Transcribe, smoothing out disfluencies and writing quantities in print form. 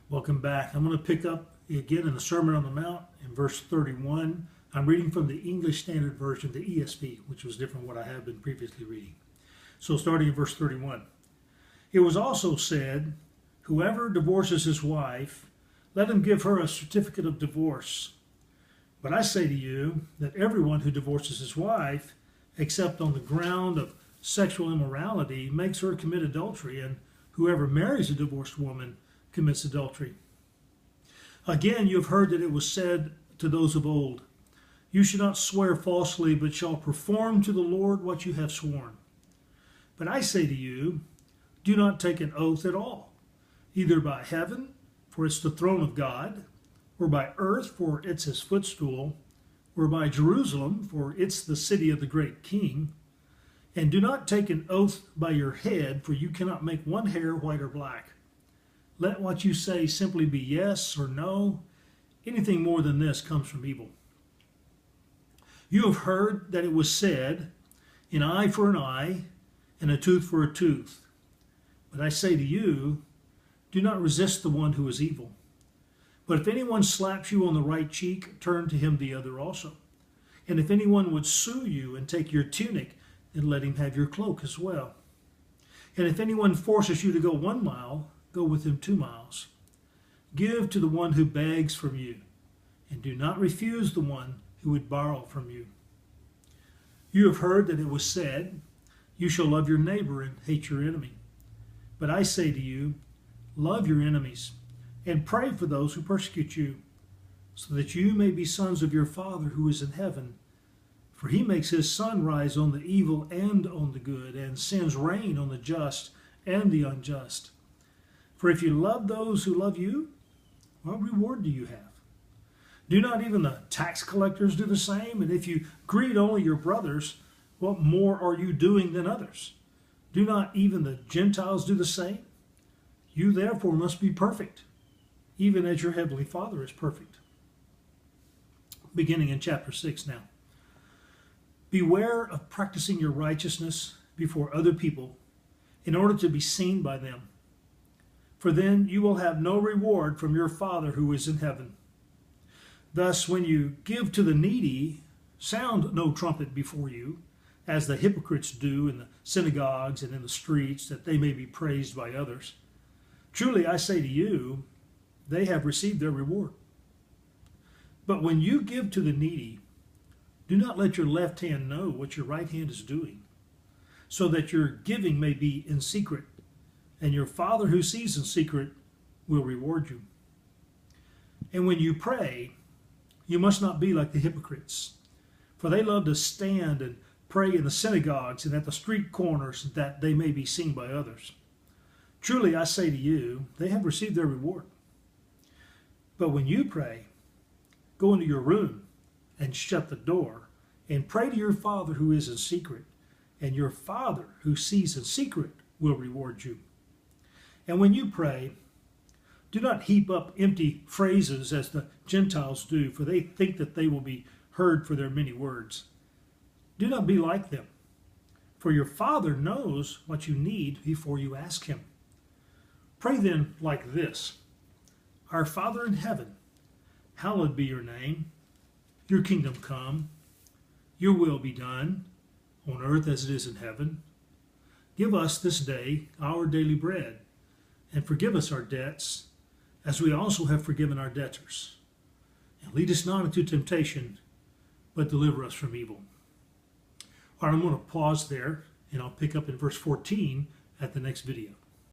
Welcome back. I'm going to pick up again in the Sermon on the Mount in verse 31. I'm reading from the English Standard Version, the ESV, which was different from what I have been previously reading. So starting in verse 31. It was also said, whoever divorces his wife, let him give her a certificate of divorce. But I say to you that everyone who divorces his wife, except on the ground of sexual immorality, makes her commit adultery, and whoever marries a divorced woman commits adultery. Again, you have heard that it was said to those of old, you should not swear falsely, but shall perform to the Lord what you have sworn. But I say to you, do not take an oath at all, either by heaven, for it's the throne of God, or by earth, for it's his footstool, or by Jerusalem, for it's the city of the great king. And do not take an oath by your head, for you cannot make one hair white or black. Let what you say simply be yes or no. Anything more than this comes from evil. You have heard that it was said, an eye for an eye, and a tooth for a tooth. But I say to you, do not resist the one who is evil. But if anyone slaps you on the right cheek, turn to him the other also. And if anyone would sue you and take your tunic, then let him have your cloak as well. And if anyone forces you to go 1 mile, go with him 2 miles. Give to the one who begs from you, and do not refuse the one who would borrow from you. You have heard that it was said, you shall love your neighbor and hate your enemy. But I say to you, love your enemies, and pray for those who persecute you, so that you may be sons of your Father who is in heaven. For he makes his sun rise on the evil and on the good, and sends rain on the just and the unjust. For if you love those who love you, what reward do you have? Do not even the tax collectors do the same? And if you greet only your brothers, what more are you doing than others? Do not even the Gentiles do the same? You therefore must be perfect, even as your heavenly Father is perfect. Beginning in chapter 6 now. Beware of practicing your righteousness before other people in order to be seen by them. For then you will have no reward from your Father who is in heaven. Thus, when you give to the needy, sound no trumpet before you, as the hypocrites do in the synagogues and in the streets, that they may be praised by others. Truly, I say to you, they have received their reward. But when you give to the needy, do not let your left hand know what your right hand is doing, so that your giving may be in secret, and your Father who sees in secret will reward you. And when you pray, you must not be like the hypocrites, for they love to stand and pray in the synagogues and at the street corners, that they may be seen by others. Truly, I say to you, they have received their reward. But when you pray, go into your room and shut the door, and pray to your Father who is in secret, and your Father who sees in secret will reward you. And when you pray, do not heap up empty phrases as the Gentiles do, for they think that they will be heard for their many words. Do not be like them, for your Father knows what you need before you ask him. Pray then like this: Our Father in heaven, hallowed be your name. Your kingdom come. Your will be done, on earth as it is in heaven. Give us this day our daily bread, and forgive us our debts, as we also have forgiven our debtors. And lead us not into temptation, but deliver us from evil. All right, I'm going to pause there, and I'll pick up in verse 14 at the next video.